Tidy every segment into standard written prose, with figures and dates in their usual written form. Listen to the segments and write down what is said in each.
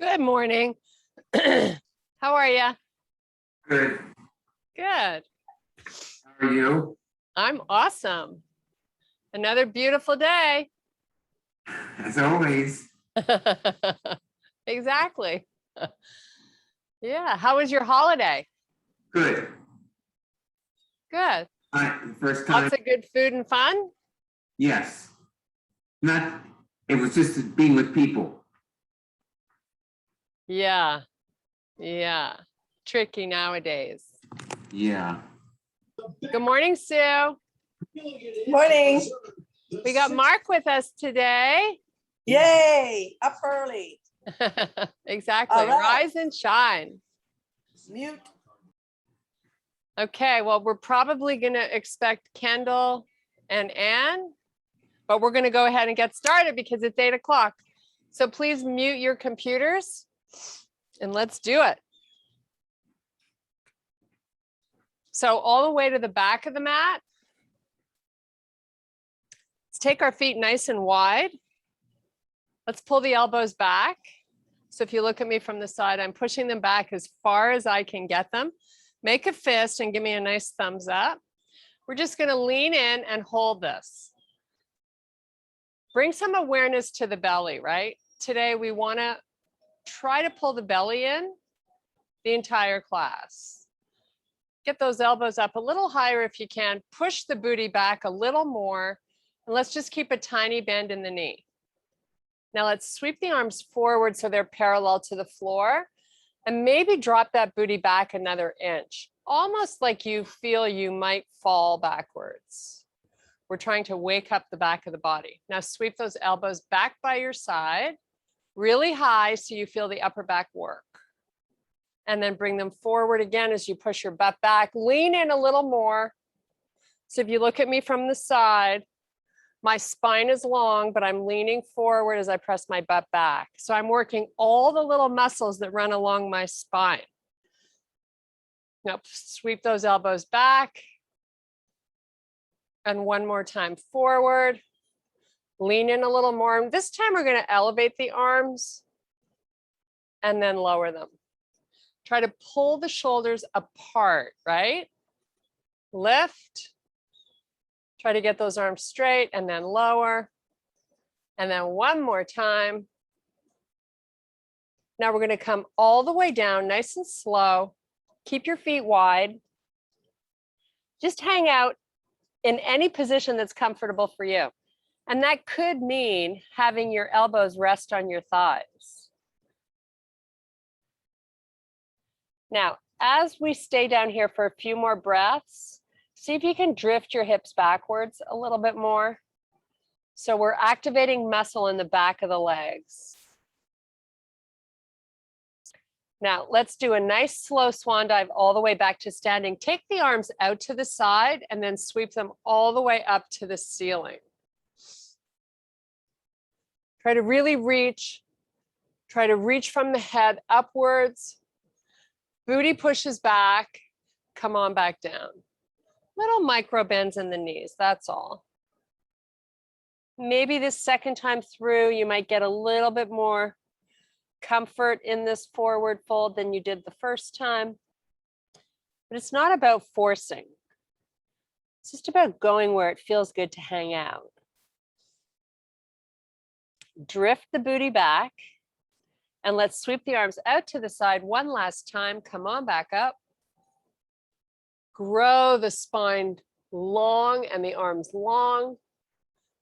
Good morning. How are you? Good. Good. How are you? I'm awesome. Another beautiful day. As always. Exactly. Yeah. How was your holiday? Good. Good. First time. Lots of good food and fun? Yes. Not. It was just being with people. Yeah. Yeah. Tricky nowadays. Yeah. Good morning, Sue. Morning. We got Mark with us today. Yay, up early. Exactly. All right. Rise and shine. Mute. Okay, well, we're probably going to expect Kendall and Anne, but we're going to go ahead and get started because it's 8 o'clock. So please mute your computers and let's do it. So all the way to the back of the mat. Let's take our feet nice and wide. Let's pull the elbows back. So if you look at me from the side, I'm pushing them back as far as I can get them. Make a fist and give me a nice thumbs up. We're just going to lean in and hold this. Bring some awareness to the belly, right? Today we want to try to pull the belly in the entire class. Get those elbows up a little higher if you can. Push the booty back a little more. And let's just keep a tiny bend in the knee. Now let's sweep the arms forward so they're parallel to the floor. And maybe drop that booty back another inch, almost like you feel you might fall backwards. We're trying to wake up the back of the body. Now sweep those elbows back by your side, really high so you feel the upper back work. And then bring them forward again as you push your butt back. Lean in a little more. So if you look at me from the side, my spine is long, but I'm leaning forward as I press my butt back. So I'm working all the little muscles that run along my spine. Now sweep those elbows back. And one more time forward. Lean in a little more. And this time we're going to elevate the arms and then lower them. Try to pull the shoulders apart, right? Lift. Try to get those arms straight and then lower. And then one more time. Now we're going to come all the way down, nice and slow. Keep your feet wide. Just hang out in any position that's comfortable for you. And that could mean having your elbows rest on your thighs. Now, as we stay down here for a few more breaths, see if you can drift your hips backwards a little bit more. So we're activating muscle in the back of the legs. Now let's do a nice slow swan dive all the way back to standing. Take the arms out to the side and then sweep them all the way up to the ceiling. Try to really reach. Try to reach from the head upwards. Booty pushes back. Come on back down. Little micro bends in the knees, that's all. Maybe this second time through, you might get a little bit more comfort in this forward fold than you did the first time. But it's not about forcing. It's just about going where it feels good to hang out. Drift the booty back. And let's sweep the arms out to the side one last time. Come on back up. Grow the spine long and the arms long.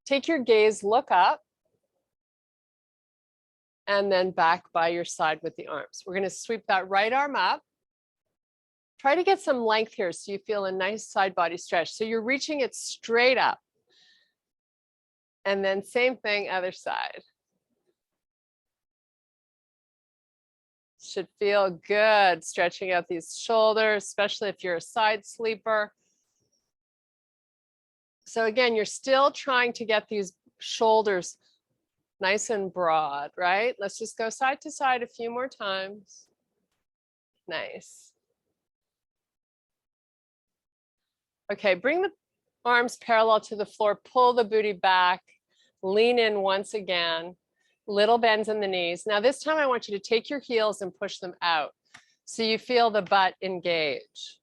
Take your gaze, look up. And then back by your side with the arms. We're going to sweep that right arm up. Try to get some length here so you feel a nice side body stretch. So you're reaching it straight up. And then same thing, other side. Should feel good stretching out these shoulders, especially if you're a side sleeper. So again, you're still trying to get these shoulders nice and broad, right? Let's just go side to side a few more times. Nice. Okay, bring the arms parallel to the floor, pull the booty back, lean in once again. Little bends in the knees. Now this time I want you to take your heels and push them out. So you feel the butt engage.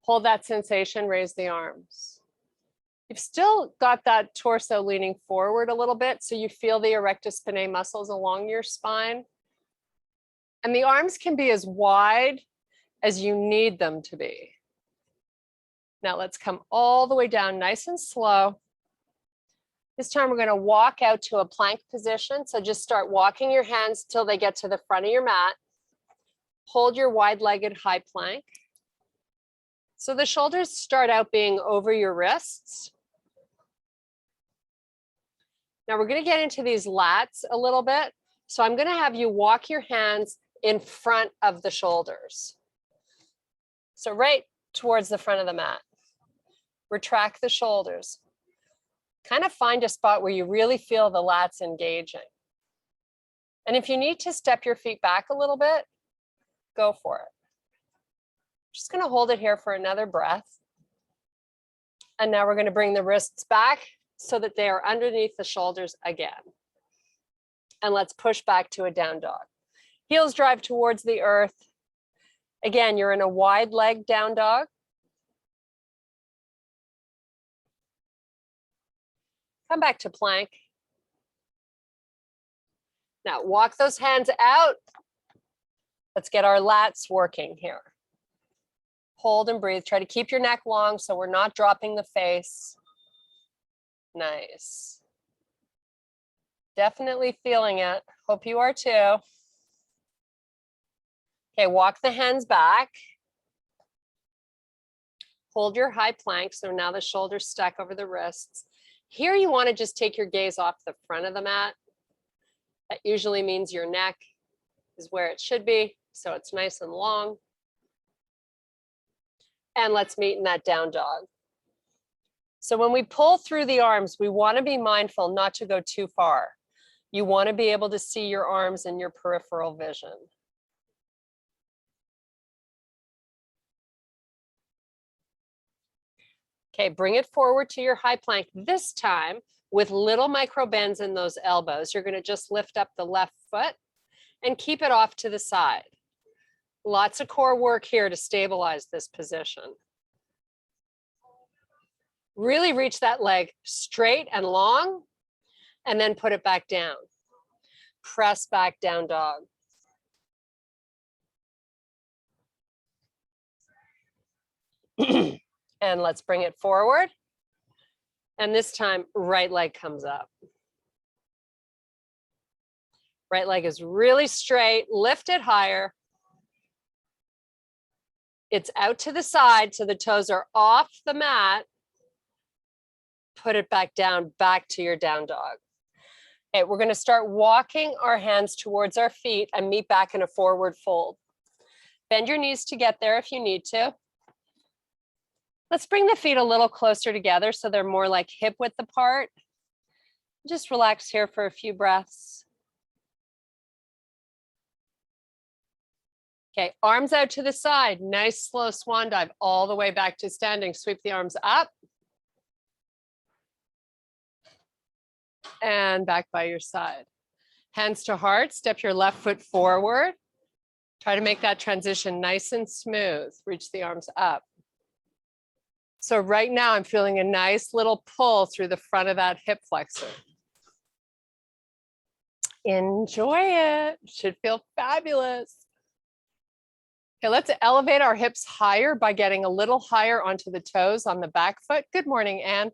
Hold that sensation, raise the arms. You've still got that torso leaning forward a little bit, so you feel the erectus spinae muscles along your spine. And the arms can be as wide as you need them to be. Now let's come all the way down nice and slow. This time we're going to walk out to a plank position. So just start walking your hands till they get to the front of your mat. Hold your wide-legged high plank. So the shoulders start out being over your wrists. Now we're going to get into these lats a little bit. So I'm going to have you walk your hands in front of the shoulders. So right towards the front of the mat. Retract the shoulders. Kind of find a spot where you really feel the lats engaging. And if you need to step your feet back a little bit, go for it. Just going to hold it here for another breath. And now we're going to bring the wrists back so that they are underneath the shoulders again. And let's push back to a down dog. Heels drive towards the earth. Again, you're in a wide leg down dog. Come back to plank. Now walk those hands out. Let's get our lats working here. Hold and breathe. Try to keep your neck long so we're not dropping the face. Nice. Definitely feeling it. Hope you are too. Okay, walk the hands back. Hold your high plank. So now the shoulders stack over the wrists. Here you want to just take your gaze off the front of the mat. That usually means your neck is where it should be. So it's nice and long. And let's meet in that down dog. So when we pull through the arms, we want to be mindful not to go too far. You want to be able to see your arms in your peripheral vision. Okay, bring it forward to your high plank. This time, with little micro bends in those elbows, you're going to just lift up the left foot and keep it off to the side. Lots of core work here to stabilize this position. Really reach that leg straight and long, and then put it back down. Press back down dog. And let's bring it forward. And this time, right leg comes up. Right leg is really straight, lift it higher. It's out to the side, so the toes are off the mat. Put it back down, back to your down dog. Okay, we're going to start walking our hands towards our feet and meet back in a forward fold. Bend your knees to get there if you need to. Let's bring the feet a little closer together so they're more like hip width apart. Just relax here for a few breaths. Okay, arms out to the side. Nice slow swan dive all the way back to standing. Sweep the arms up. And back by your side. Hands to heart, step your left foot forward. Try to make that transition nice and smooth. Reach the arms up. So right now I'm feeling a nice little pull through the front of that hip flexor. Enjoy it. Should feel fabulous. Okay, let's elevate our hips higher by getting a little higher onto the toes on the back foot. Good morning, Anne.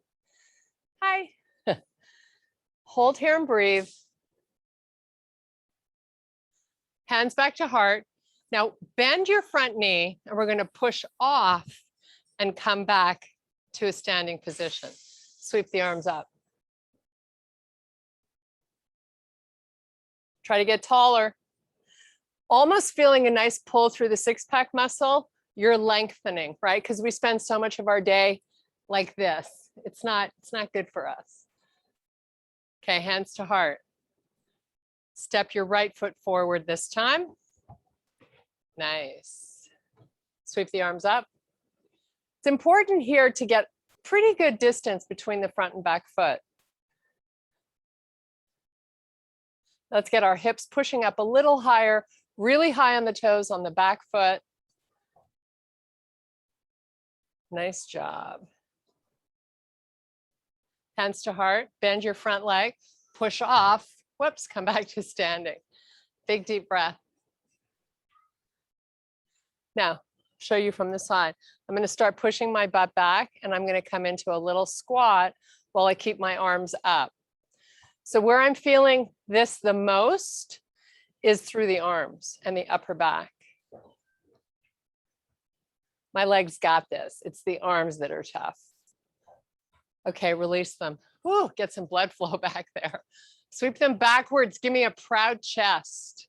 Hi. Hold here and breathe. Hands back to heart. Now bend your front knee and we're going to push off and come back to a standing position. Sweep the arms up. Try to get taller. Almost feeling a nice pull through the six-pack muscle. You're lengthening, right? Because we spend so much of our day like this. It's not good for us. Okay, hands to heart. Step your right foot forward this time. Nice. Sweep the arms up. It's important here to get pretty good distance between the front and back foot. Let's get our hips pushing up a little higher, really high on the toes on the back foot. Nice job. Hands to heart, bend your front leg, push off. Whoops, come back to standing. Big deep breath. Now, show you from the side. I'm going to start pushing my butt back and I'm going to come into a little squat while I keep my arms up. So where I'm feeling this the most is through the arms and the upper back. My legs got this. It's the arms that are tough. Okay, release them. Woo, get some blood flow back there. Sweep them backwards. Give me a proud chest.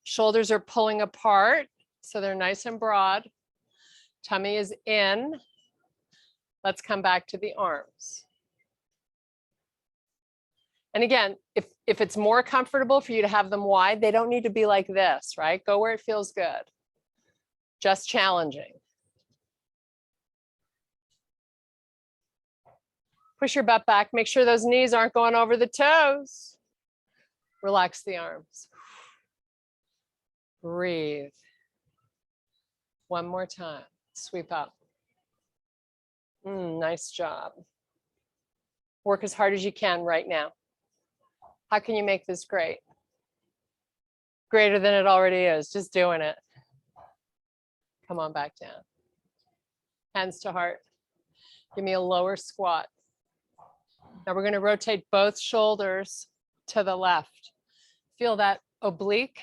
Shoulders are pulling apart, so they're nice and broad. Tummy is in. Let's come back to the arms. And again, if it's more comfortable for you to have them wide, they don't need to be like this, right? Go where it feels good. Just challenging. Push your butt back. Make sure those knees aren't going over the toes. Relax the arms. Breathe. One more time. Sweep up. Nice job. Work as hard as you can right now. How can you make this great? Greater than it already is. Just doing it. Come on back down. Hands to heart. Give me a lower squat. Now we're going to rotate both shoulders to the left. Feel that oblique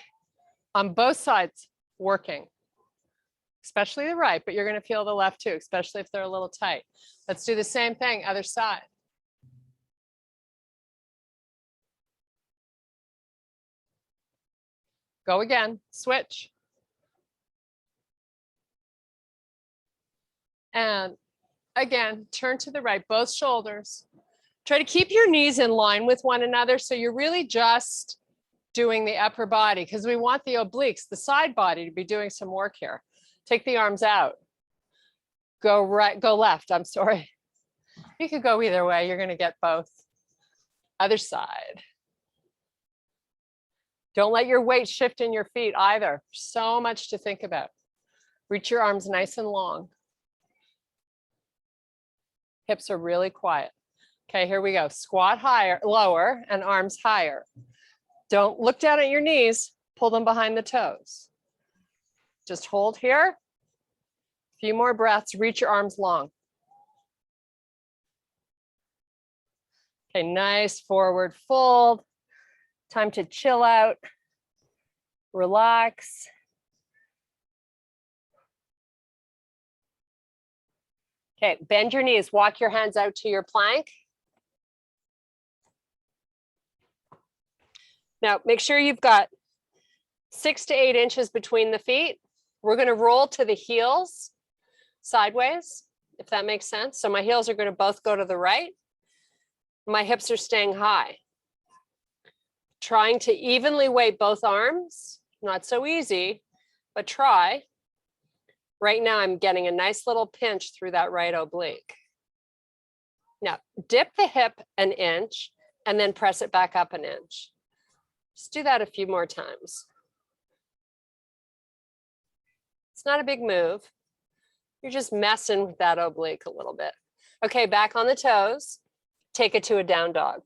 on both sides working, especially the right, but you're going to feel the left too, especially if they're a little tight. Let's do the same thing, other side. Go again, switch. And again, turn to the right, both shoulders. Try to keep your knees in line with one another so you're really just doing the upper body because we want the obliques, the side body, to be doing some work here. Take the arms out. Go right, go left, I'm sorry. You could go either way, you're gonna get both. Other side. Don't let your weight shift in your feet either. So much to think about. Reach your arms nice and long. Hips are really quiet. Okay, here we go. Squat higher, lower, and arms higher. Don't look down at your knees. Pull them behind the toes. Just hold here. A few more breaths. Reach your arms long. Okay, nice forward fold. Time to chill out. Relax. Okay, bend your knees. Walk your hands out to your plank. Now, make sure you've got 6 to 8 inches between the feet. We're going to roll to the heels sideways, if that makes sense. So my heels are going to both go to the right. My hips are staying high. Trying to evenly weight both arms, not so easy, but try. Right now, I'm getting a nice little pinch through that right oblique. Now, dip the hip an inch and then press it back up an inch. Just do that a few more times. It's not a big move. You're just messing with that oblique a little bit. Okay, back on the toes. Take it to a down dog.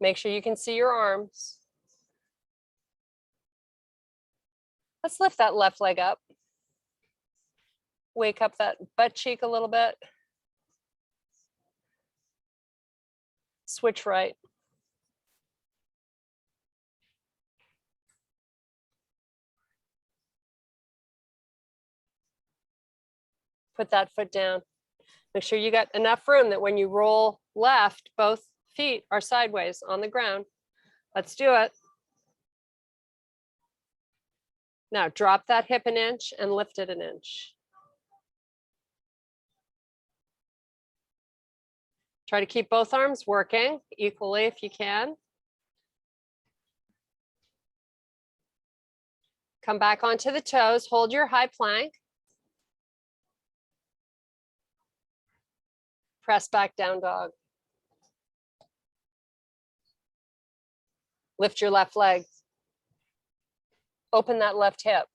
Make sure you can see your arms. Let's lift that left leg up. Wake up that butt cheek a little bit. Switch right. Put that foot down. Make sure you got enough room that when you roll left, both feet are sideways on the ground. Let's do it. Now drop that hip an inch and lift it an inch. Try to keep both arms working equally if you can. Come back onto the toes, hold your high plank. Press back, down dog. Lift your left leg. Open that left hip.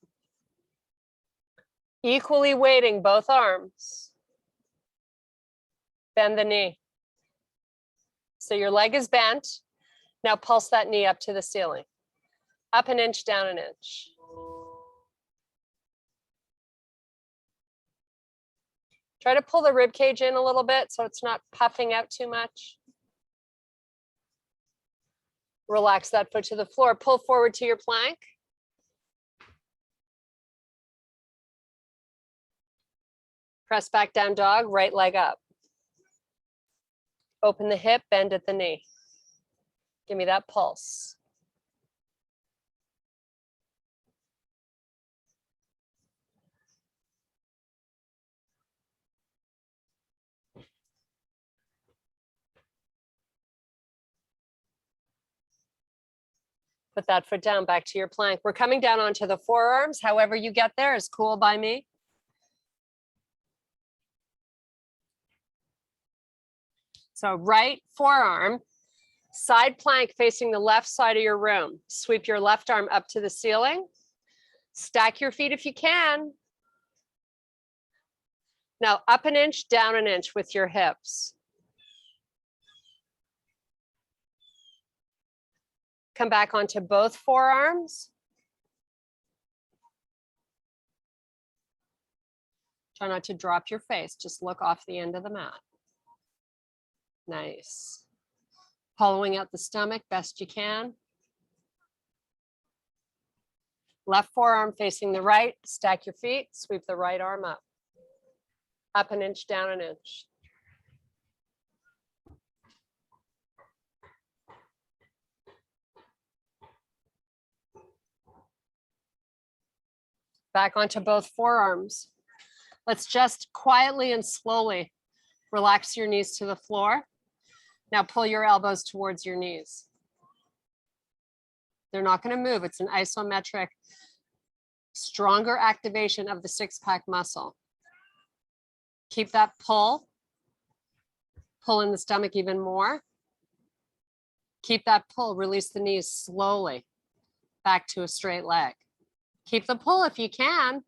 Equally weighting both arms. Bend the knee. So your leg is bent. Now pulse that knee up to the ceiling. Up an inch, down an inch. Try to pull the rib cage in a little bit so it's not puffing out too much. Relax that foot to the floor. Pull forward to your plank. Press back, down dog, right leg up. Open the hip, bend at the knee. Give me that pulse. Put that foot down, back to your plank. We're coming down onto the forearms. However you get there is cool by me. So right forearm, side plank facing the left side of your room. Sweep your left arm up to the ceiling. Stack your feet if you can. Now up an inch, down an inch with your hips. Come back onto both forearms. Try not to drop your face, just look off the end of the mat. Nice. Hollowing out the stomach best you can. Left forearm facing the right, stack your feet, sweep the right arm up. Up an inch, down an inch. Back onto both forearms. Let's just quietly and slowly relax your knees to the floor. Now pull your elbows towards your knees. They're not going to move. It's an isometric, stronger activation of the six-pack muscle. Keep that pull. Pull in the stomach even more. Keep that pull. Release the knees slowly back to a straight leg. Keep the pull if you can.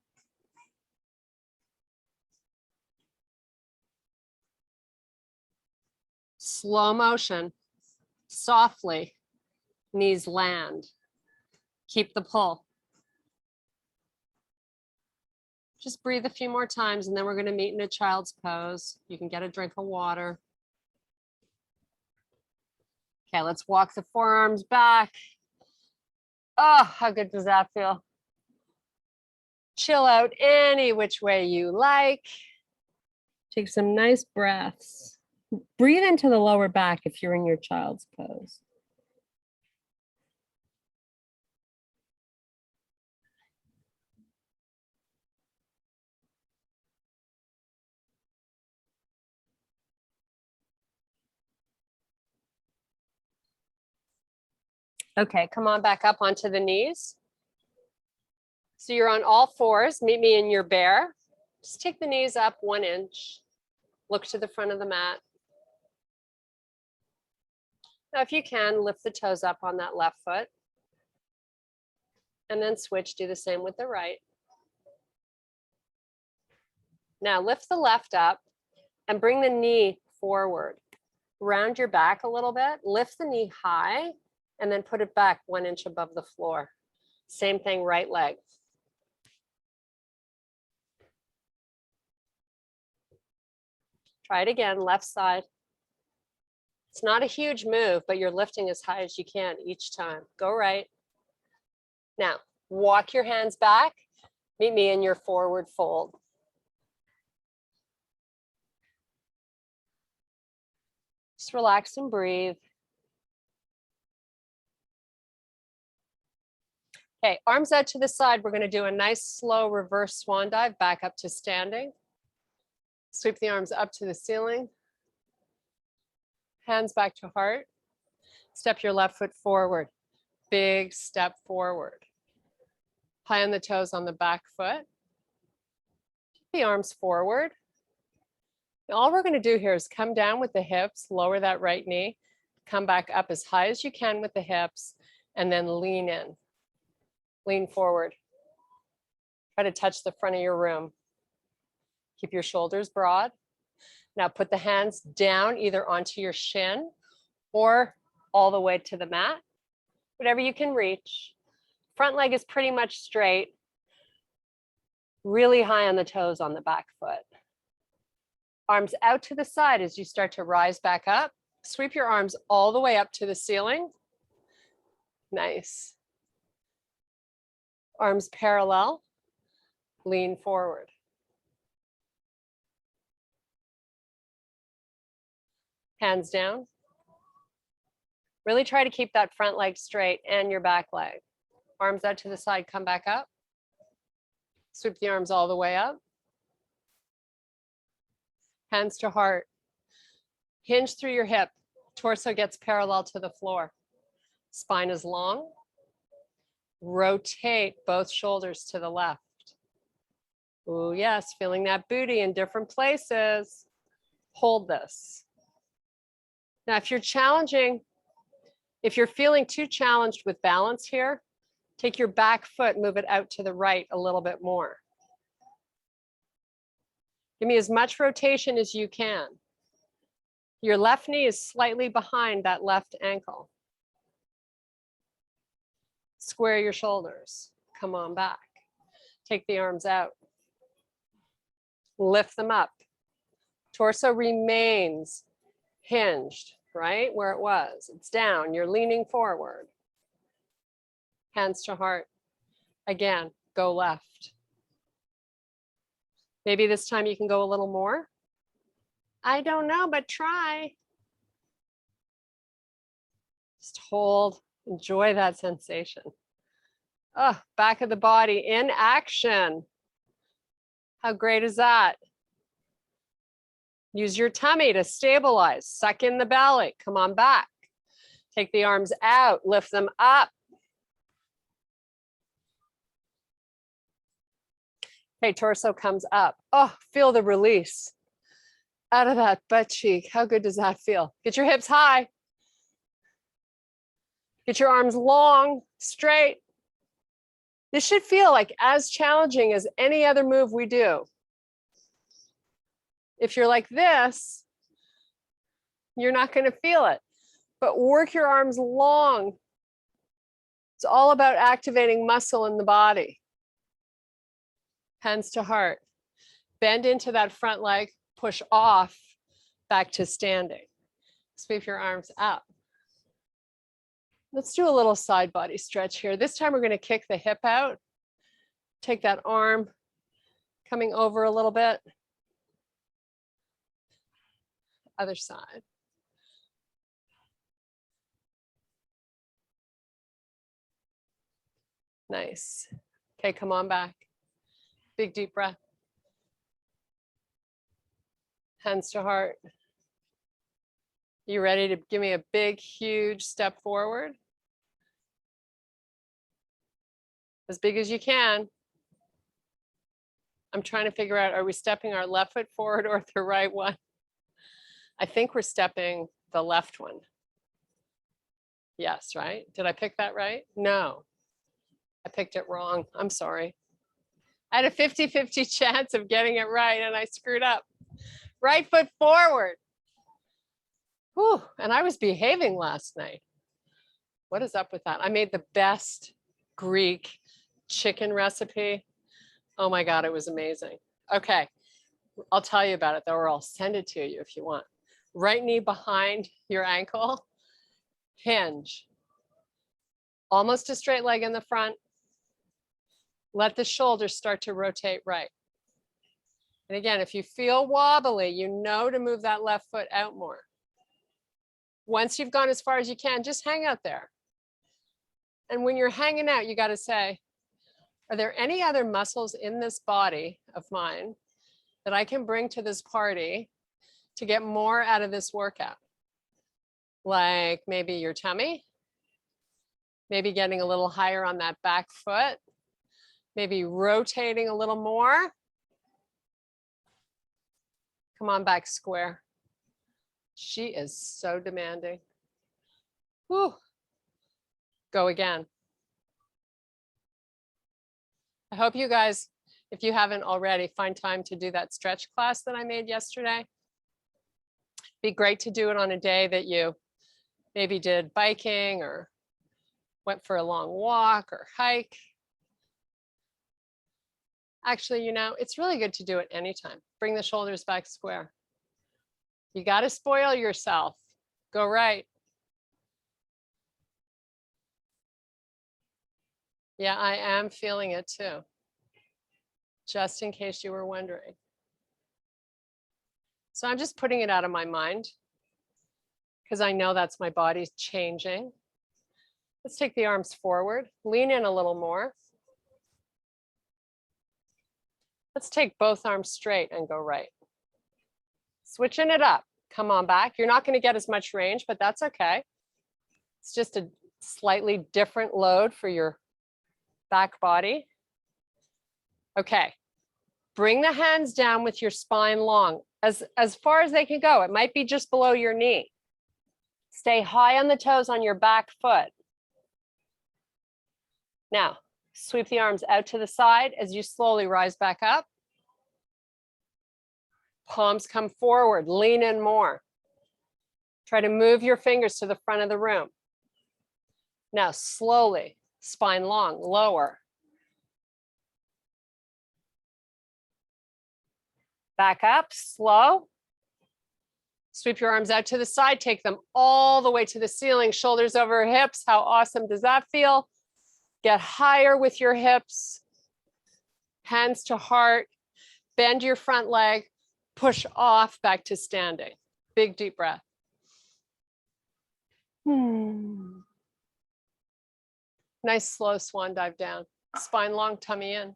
Slow motion, softly, knees land. Keep the pull. Just breathe a few more times and then we're going to meet in a child's pose. You can get a drink of water. Okay, let's walk the forearms back. Oh, how good does that feel? Chill out any which way you like. Take some nice breaths. Breathe into the lower back if you're in your child's pose. Okay, come on back up onto the knees. So you're on all fours. Meet me in your bear. Just take the knees up 1 inch. Look to the front of the mat. Now, if you can, lift the toes up on that left foot. And then switch, do the same with the right. Now lift the left up and bring the knee forward. Round your back a little bit, lift the knee high, and then put it back 1 inch above the floor. Same thing, right leg. Try it again, left side. It's not a huge move, but you're lifting as high as you can each time. Go right. Now, walk your hands back. Meet me in your forward fold. Just relax and breathe. Okay, arms out to the side. We're going to do a nice slow reverse swan dive back up to standing. Sweep the arms up to the ceiling. Hands back to heart. Step your left foot forward. Big step forward. High on the toes on the back foot. The arms forward. All we're going to do here is come down with the hips, lower that right knee, come back up as high as you can with the hips, and then lean in. Lean forward. Try to touch the front of your room. Keep your shoulders broad. Now put the hands down either onto your shin or all the way to the mat, whatever you can reach. Front leg is pretty much straight, really high on the toes on the back foot. Arms out to the side as you start to rise back up. Sweep your arms all the way up to the ceiling. Nice. Arms parallel, lean forward. Hands down. Really try to keep that front leg straight and your back leg. Arms out to the side, come back up. Sweep the arms all the way up. Hands to heart. Hinge through your hip. Torso gets parallel to the floor. Spine is long. Rotate both shoulders to the left. Oh yes, feeling that booty in different places. Hold this. Now, if you're feeling too challenged with balance here, take your back foot, move it out to the right a little bit more. Give me as much rotation as you can. Your left knee is slightly behind that left ankle. Square your shoulders. Come on back. Take the arms out. Lift them up. Torso remains hinged, right where it was. It's down. You're leaning forward. Hands to heart. Again, go left. Maybe this time you can go a little more. I don't know, but try. Just hold, enjoy that sensation. Oh, back of the body in action. How great is that? Use your tummy to stabilize. Suck in the belly. Come on back. Take the arms out, lift them up. Okay, torso comes up. Oh, feel the release out of that butt cheek. How good does that feel? Get your hips high. Get your arms long, straight. This should feel like as challenging as any other move we do. If you're like this, you're not going to feel it. But work your arms long. It's all about activating muscle in the body. Hands to heart. Bend into that front leg, push off, back to standing. Sweep your arms up. Let's do a little side body stretch here. This time we're going to kick the hip out. Take that arm coming over a little bit. Other side. Nice. Okay, come on back. Big deep breath. Hands to heart. You ready to give me a big, huge step forward? As big as you can. I'm trying to figure out, are we stepping our left foot forward or the right one? I think we're stepping the left one. Yes, right? Did I pick that right? No, I picked it wrong. I'm sorry. I had a 50-50 chance of getting it right and I screwed up. Right foot forward. Whew, and I was behaving last night. What is up with that? I made the best Greek chicken recipe. Oh my God, it was amazing. Okay, I'll tell you about it though, or I'll send it to you if you want. Right knee behind your ankle, hinge. Almost a straight leg in the front. Let the shoulders start to rotate right. And again, if you feel wobbly, you know to move that left foot out more. Once you've gone as far as you can, just hang out there. And when you're hanging out, you got to say, are there any other muscles in this body of mine that I can bring to this party to get more out of this workout? Like maybe your tummy, maybe getting a little higher on that back foot, maybe rotating a little more. Come on back square. She is so demanding. Whew. Go again. I hope you guys, if you haven't already, find time to do that stretch class that I made yesterday. Be great to do it on a day that you maybe did biking or went for a long walk or hike. Actually, you know, it's really good to do it anytime. Bring the shoulders back square. You got to spoil yourself. Go right. Yeah, I am feeling it too. Just in case you were wondering. So I'm just putting it out of my mind because I know that's my body changing. Let's take the arms forward, lean in a little more. Let's take both arms straight and go right. Switching it up. Come on back. You're not going to get as much range, but that's okay. It's just a slightly different load for your back body. Okay. Bring the hands down with your spine long, as far as they can go. It might be just below your knee. Stay high on the toes on your back foot. Now, sweep the arms out to the side as you slowly rise back up. Palms come forward, lean in more. Try to move your fingers to the front of the room. Now, slowly, spine long, lower. Back up, slow. Sweep your arms out to the side, take them all the way to the ceiling, shoulders over hips. How awesome does that feel? Get higher with your hips, hands to heart, bend your front leg, push off back to standing. Big deep breath. Nice slow swan dive down. Spine long, tummy in.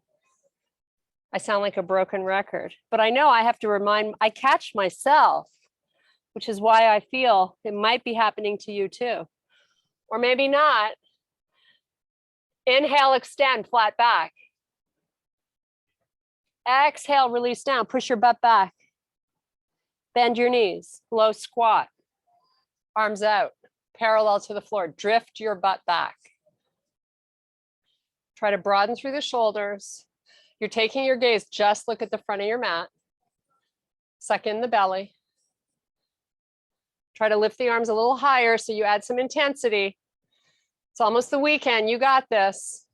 I sound like a broken record, but I know I have to I catch myself, which is why I feel it might be happening to you too. Or maybe not. Inhale, extend, flat back. Exhale, release down, push your butt back. Bend your knees, low squat. Arms out, parallel to the floor. Drift your butt back. Try to broaden through the shoulders. You're taking your gaze, just look at the front of your mat. Suck in the belly. Try to lift the arms a little higher so you add some intensity. It's almost the weekend, you got this.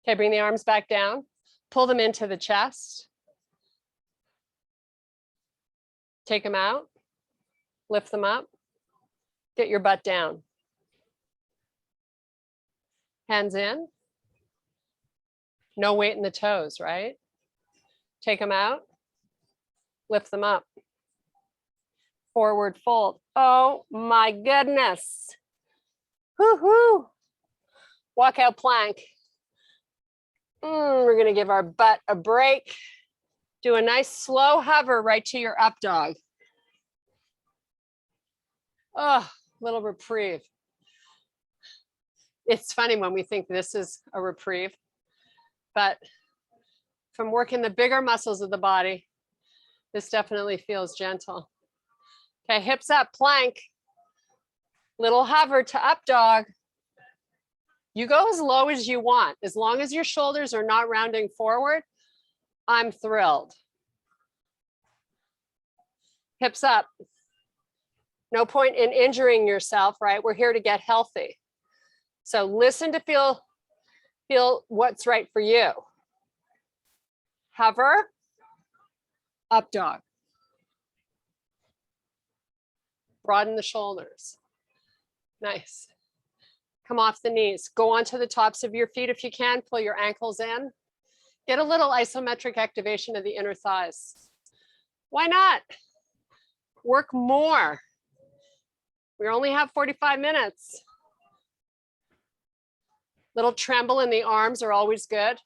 Okay, bring the arms back down. Pull them into the chest. Take them out. Lift them up. Get your butt down. Hands in. No weight in the toes, right? Take them out. Lift them up. Forward fold. Oh my goodness. Woo-hoo. Walk out plank. We're gonna give our butt a break. Do a nice slow hover right to your up dog. Oh, little reprieve. It's funny when we think this is a reprieve, but from working the bigger muscles of the body, this definitely feels gentle. Okay, hips up, plank. Little hover to up dog. You go as low as you want. As long as your shoulders are not rounding forward, I'm thrilled. Hips up. No point in injuring yourself, right? We're here to get healthy. So listen to feel what's right for you. Hover, up dog. Broaden the shoulders. Nice. Come off the knees. Go onto the tops of your feet if you can. Pull your ankles in. Get a little isometric activation of the inner thighs. Why not? Work more. We only have 45 minutes. Little tremble in the arms are always good.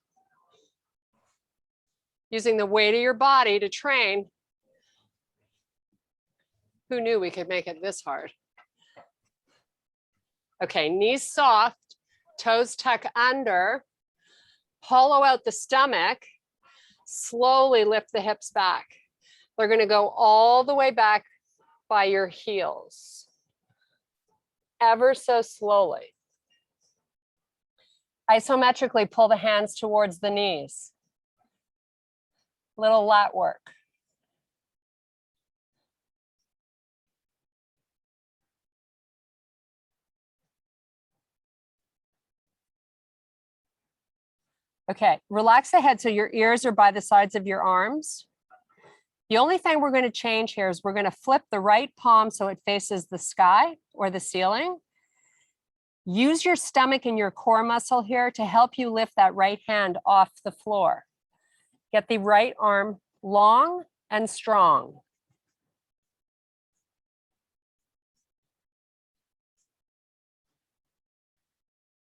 Using the weight of your body to train. Who knew we could make it this hard? Okay, knees soft, toes tuck under, hollow out the stomach. Slowly lift the hips back. They're going to go all the way back by your heels. Ever so slowly. Isometrically pull the hands towards the knees. Little lat work. Okay, relax the head so your ears are by the sides of your arms. The only thing we're going to change here is we're going to flip the right palm so it faces the sky or the ceiling. Use your stomach and your core muscle here to help you lift that right hand off the floor. Get the right arm long and strong.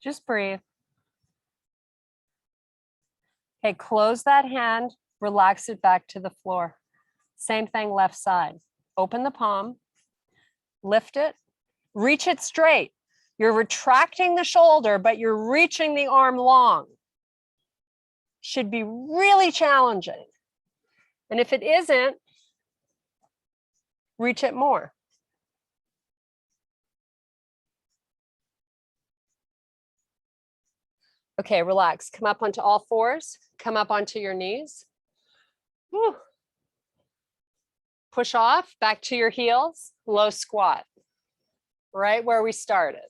Just breathe. Okay, close that hand, relax it back to the floor. Same thing left side. Open the palm, lift it, reach it straight. You're retracting the shoulder, but you're reaching the arm long. Should be really challenging. And if it isn't, reach it more. Okay, relax. Come up onto all fours. Come up onto your knees. Whew. Push off, back to your heels, low squat. Right where we started.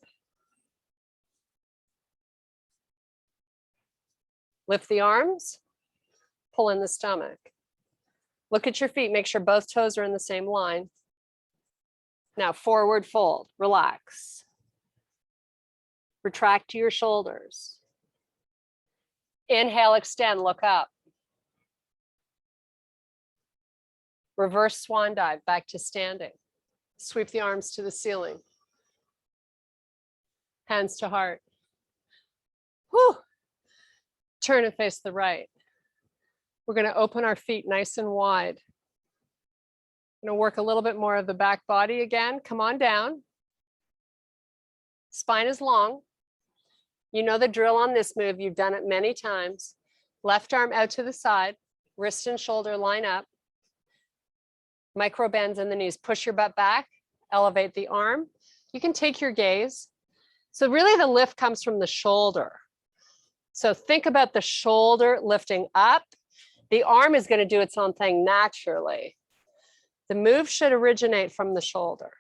Lift the arms, pull in the stomach. Look at your feet, make sure both toes are in the same line. Now forward fold, relax. Retract your shoulders. Inhale, extend, look up. Reverse swan dive, back to standing. Sweep the arms to the ceiling. Hands to heart. Whew. Turn and face the right. We're going to open our feet nice and wide. Going to work a little bit more of the back body again. Come on down. Spine is long. You know the drill on this move. You've done it many times. Left arm out to the side. Wrist and shoulder line up. Micro bends in the knees. Push your butt back. Elevate the arm. You can take your gaze. So really the lift comes from the shoulder. So think about the shoulder lifting up. The arm is going to do its own thing naturally. The move should originate from the shoulder.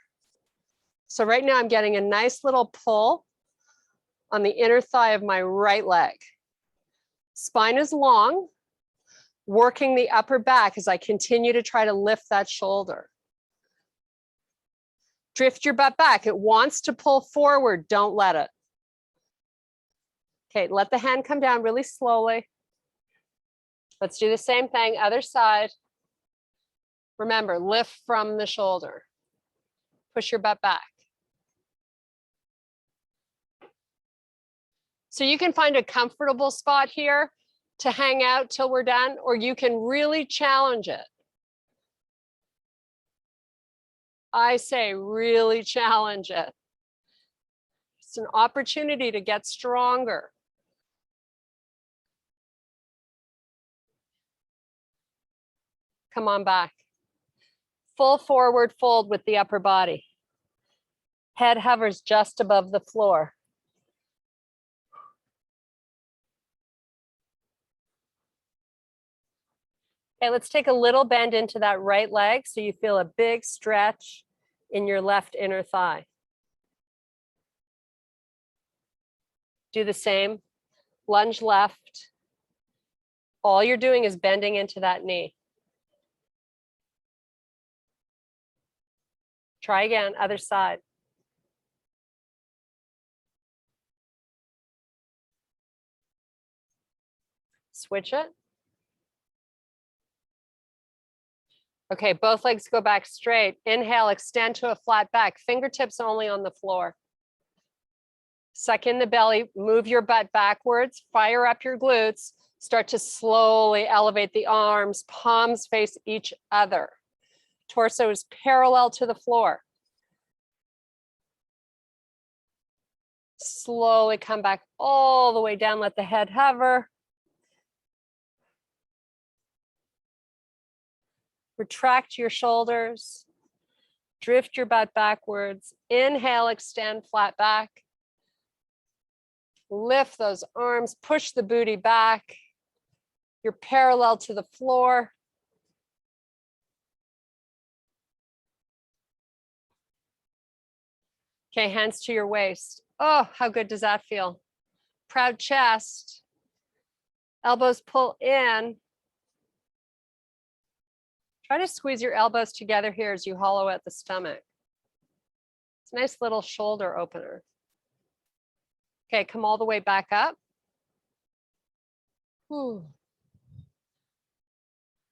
So right now I'm getting a nice little pull on the inner thigh of my right leg. Spine is long, working the upper back as I continue to try to lift that shoulder. Drift your butt back. It wants to pull forward. Don't let it. Okay, let the hand come down really slowly. Let's do the same thing, other side. Remember, lift from the shoulder. Push your butt back. So you can find a comfortable spot here to hang out till we're done, or you can really challenge it. I say really challenge it. It's an opportunity to get stronger. Come on back. Full forward fold with the upper body. Head hovers just above the floor. Okay, let's take a little bend into that right leg so you feel a big stretch in your left inner thigh. Do the same. Lunge left. All you're doing is bending into that knee. Try again, other side. Switch it. Okay, both legs go back straight. Inhale, extend to a flat back. Fingertips only on the floor. Suck in the belly, move your butt backwards, fire up your glutes. Start to slowly elevate the arms, palms face each other. Torso is parallel to the floor. Slowly come back all the way down, let the head hover. Retract your shoulders. Drift your butt backwards. Inhale, extend flat back. Lift those arms, push the booty back. You're parallel to the floor. Okay, hands to your waist. Oh, how good does that feel? Proud chest. Elbows pull in. Try to squeeze your elbows together here as you hollow out the stomach. It's a nice little shoulder opener. Okay, come all the way back up. Whew.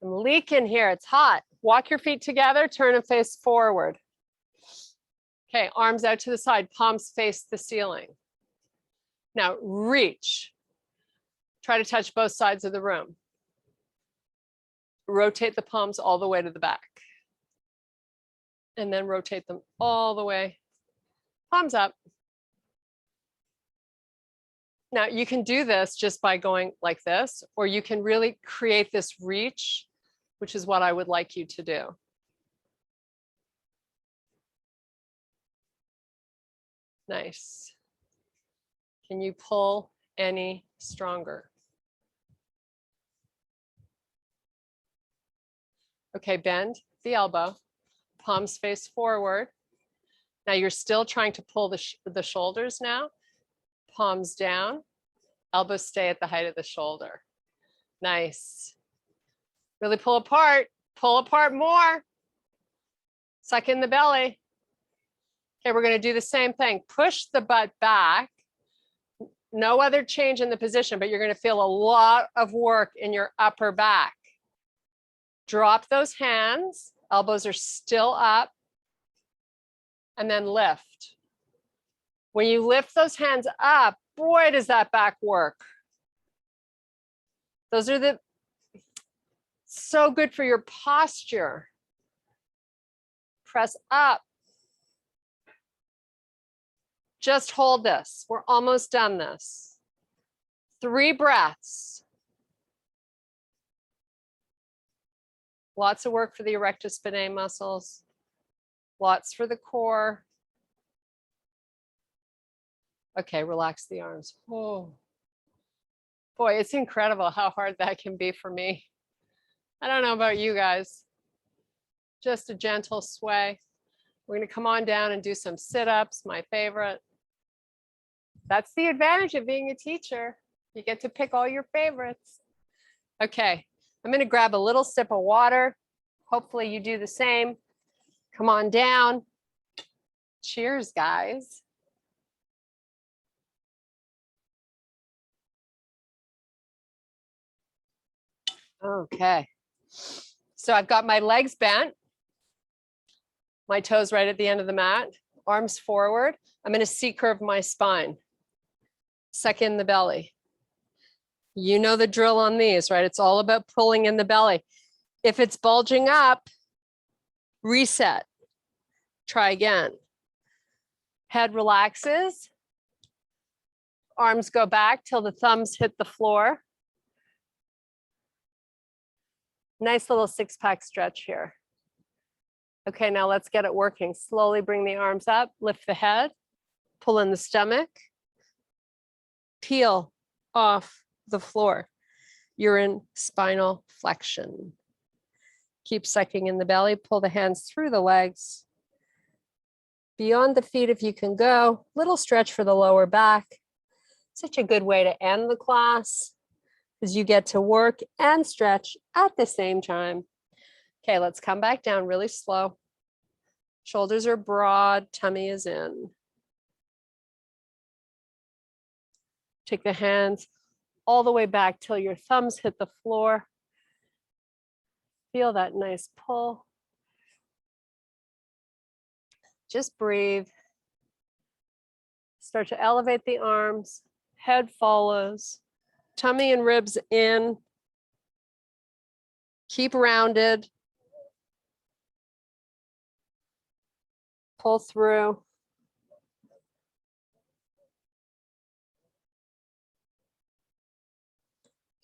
I'm leaking here, it's hot. Walk your feet together, turn and face forward. Okay, arms out to the side, palms face the ceiling. Now reach. Try to touch both sides of the room. Rotate the palms all the way to the back. And then rotate them all the way. Palms up. Now you can do this just by going like this, or you can really create this reach, which is what I would like you to do. Nice. Can you pull any stronger? Okay, bend the elbow, palms face forward. Now you're still trying to pull the shoulders now. Palms down, elbows stay at the height of the shoulder. Nice. Really pull apart more. Suck in the belly. Okay, we're going to do the same thing. Push the butt back. No other change in the position, but you're going to feel a lot of work in your upper back. Drop those hands. Elbows are still up. And then lift. When you lift those hands up, boy, does that back work. Those are so good for your posture. Press up. Just hold this. We're almost done this. 3 breaths. Lots of work for the erector spinae muscles. Lots for the core. Okay, relax the arms. Oh, boy, it's incredible how hard that can be for me. I don't know about you guys. Just a gentle sway. We're going to come on down and do some sit-ups, my favorite. That's the advantage of being a teacher. You get to pick all your favorites. Okay, I'm going to grab a little sip of water. Hopefully you do the same. Come on down. Cheers, guys. Okay, so I've got my legs bent, my toes right at the end of the mat, arms forward. I'm going to C-curve my spine. Suck in the belly. You know the drill on these, right? It's all about pulling in the belly. If it's bulging up, reset. Try again. Head relaxes. Arms go back till the thumbs hit the floor. Nice little 6-pack stretch here. Okay, now let's get it working. Slowly bring the arms up, lift the head, pull in the stomach, peel off the floor. You're in spinal flexion. Keep sucking in the belly, pull the hands through the legs. Beyond the feet if you can go. Little stretch for the lower back. Such a good way to end the class, because you get to work and stretch at the same time. Okay, let's come back down really slow. Shoulders are broad, tummy is in. Take the hands all the way back till your thumbs hit the floor. Feel that nice pull. Just breathe. Start to elevate the arms, head follows. Tummy and ribs in. Keep rounded. Pull through.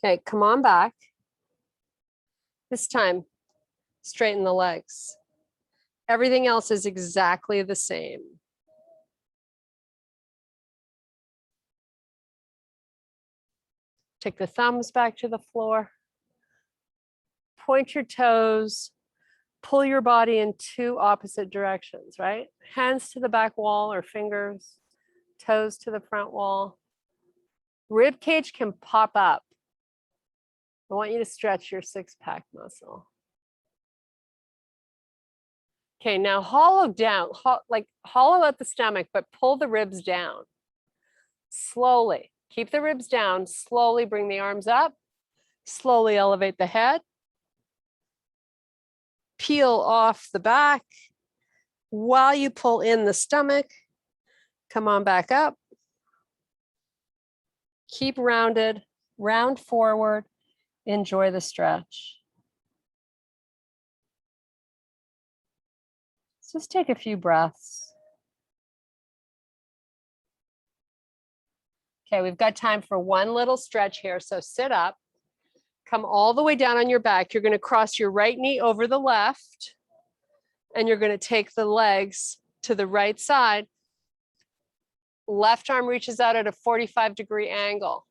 Okay, come on back. This time, Straighten the legs. Everything else is exactly the same. Take the thumbs back to the floor. Point your toes. Pull your body in two opposite directions, right? Hands to the back wall or fingers, toes to the front wall. Rib cage can pop up. I want you to stretch your six-pack muscle. Okay, now hollow down, like hollow out the stomach, but pull the ribs down. Slowly, keep the ribs down, slowly bring the arms up, slowly elevate the head. Peel off the back while you pull in the stomach. Come on back up. Keep rounded, round forward. Enjoy the stretch. Just take a few breaths. Okay, we've got time for one little stretch here. So sit up, come all the way down on your back. You're going to cross your right knee over the left, and you're going to take the legs to the right side. Left arm reaches out at a 45-degree angle.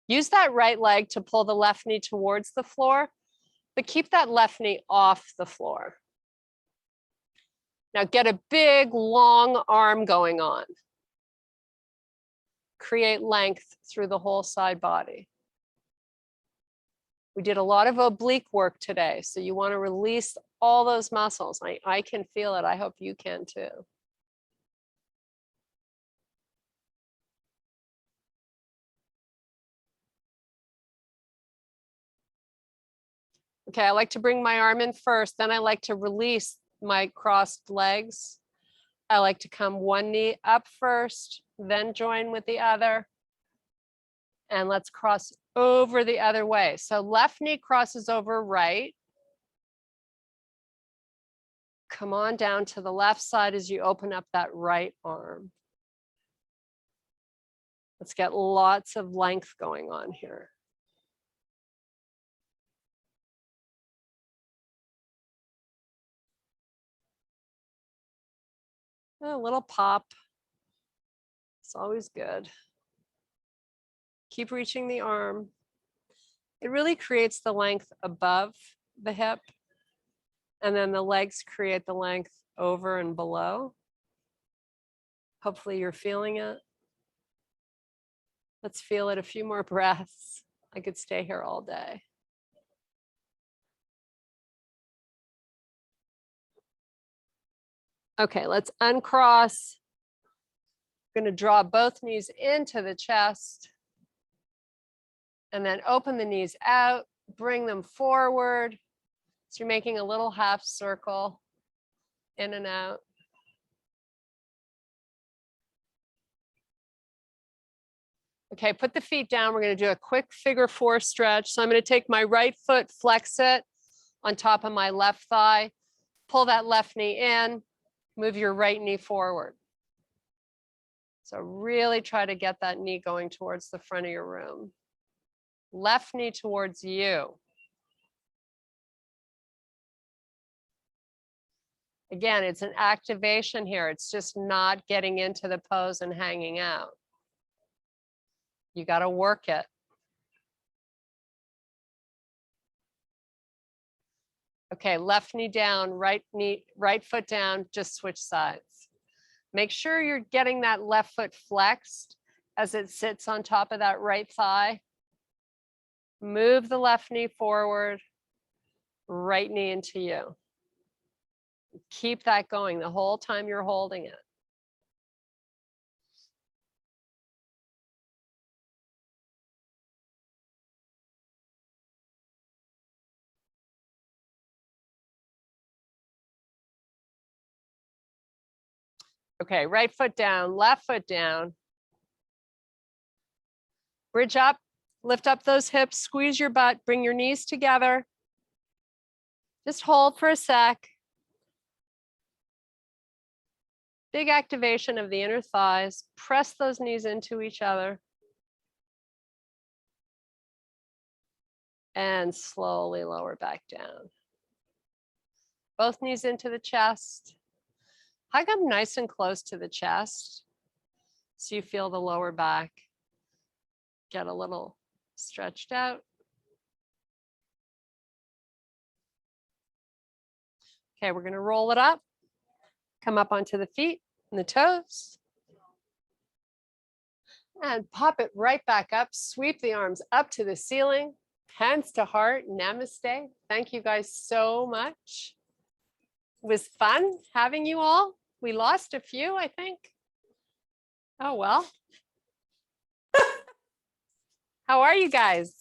Use that right leg to pull the left knee towards the floor, but keep that left knee off the floor. Now get a big, long arm going on. Create length through the whole side body. We did a lot of oblique work today, so you want to release all those muscles. I can feel it. I hope you can too. Okay, I like to bring my arm in first, then I like to release my crossed legs. I like to come one knee up first, then join with the other. And let's cross over the other way. So left knee crosses over right. Come on down to the left side as you open up that right arm. Let's get lots of length going on here. A little pop. It's always good. Keep reaching the arm. It really creates the length above the hip, and then the legs create the length over and below. Hopefully you're feeling it. Let's feel it a few more breaths. I could stay here all day. Okay, let's uncross. I'm going to draw both knees into the chest and then open the knees out, bring them forward. So you're making a little half circle in and out. Okay, put the feet down. We're going to do a quick figure four stretch. So I'm going to take my right foot, flex it on top of my left thigh, pull that left knee in, move your right knee forward. So really try to get that knee going towards the front of your room. Left knee towards you. Again, it's an activation here. It's just not getting into the pose and hanging out. You got to work it. Okay, left knee down, right foot down, just switch sides. Make sure you're getting that left foot flexed as it sits on top of that right thigh. Move the left knee forward, right knee into you. Keep that going the whole time you're holding it. Okay, right foot down, left foot down. Bridge up, lift up those hips, squeeze your butt, bring your knees together. Just hold for a sec. Big activation of the inner thighs. Press those knees into each other. And slowly lower back down. both knees into the chest. Hug them nice and close to the chest. So you feel the lower back get a little stretched out. Okay, we're gonna roll it up. Come up onto the feet and the toes. And pop it right back up. Sweep the arms up to the ceiling. Hands to heart. Namaste. Thank you guys so much. It was fun having you all. We lost a few, I think. Oh, well. How are you guys?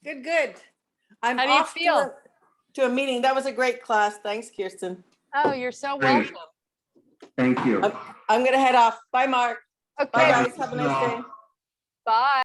Good. I'm How do you off feel? to a meeting. That was a great class. Thanks, Kirsten. Oh, you're so Great. welcome. Thank you. I'm gonna head off. Bye, Mark. Bye, Okay, guys. Have a nice day. bye.